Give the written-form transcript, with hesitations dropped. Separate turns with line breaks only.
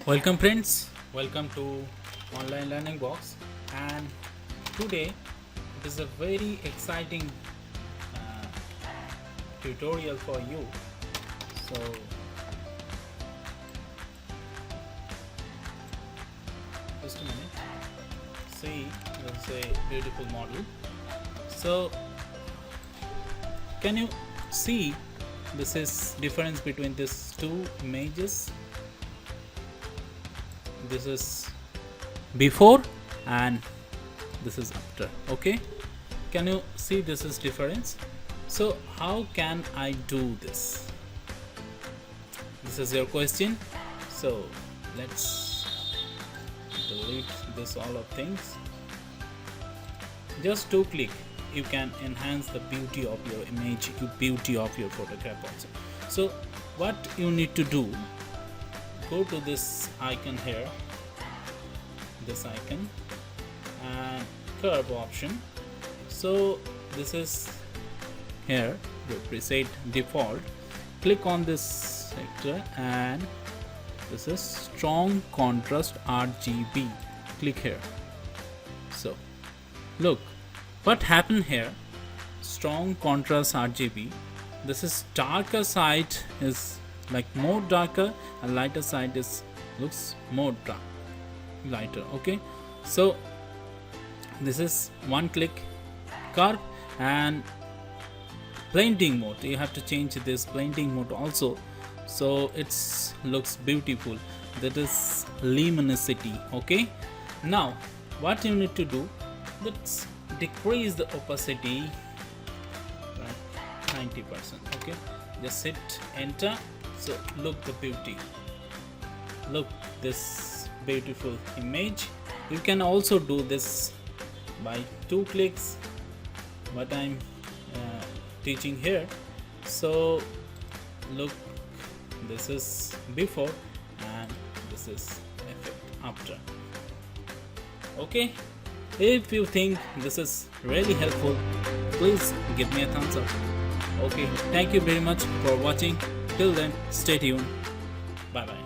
Welcome friends, welcome to Online Learning Box, and today it is a very exciting tutorial for you. So just a minute. See, this is a beautiful model. So can you see this is difference between these two images? This is before and this is after. Okay, can you see this is difference? So how can I do this? This is your question. So let's delete this all of things. Just 2 click you can enhance the beauty of your image, beauty of your photograph also. So what you need to do, go to this icon here, this icon, and curve option. So this is here, the preset default. Click on this sector and this is strong contrast RGB. Click here. So look what happened here. Strong contrast RGB. This is darker side is like more darker and lighter side is looks more dark, lighter. Okay, so this is 1 click curve. And blending mode, you have to change this blending mode also, so it's looks beautiful. That is luminosity. Okay, now what you need to do, let's decrease the opacity like 90%. Okay, just hit enter. So look the beauty, look this beautiful image. You can also do this by 2 clicks, what I'm teaching here. So look, this is before and this is effect after. Okay, if you think this is really helpful, please give me a thumbs up. Okay, thank you very much for watching. Till then, stay tuned. Bye bye.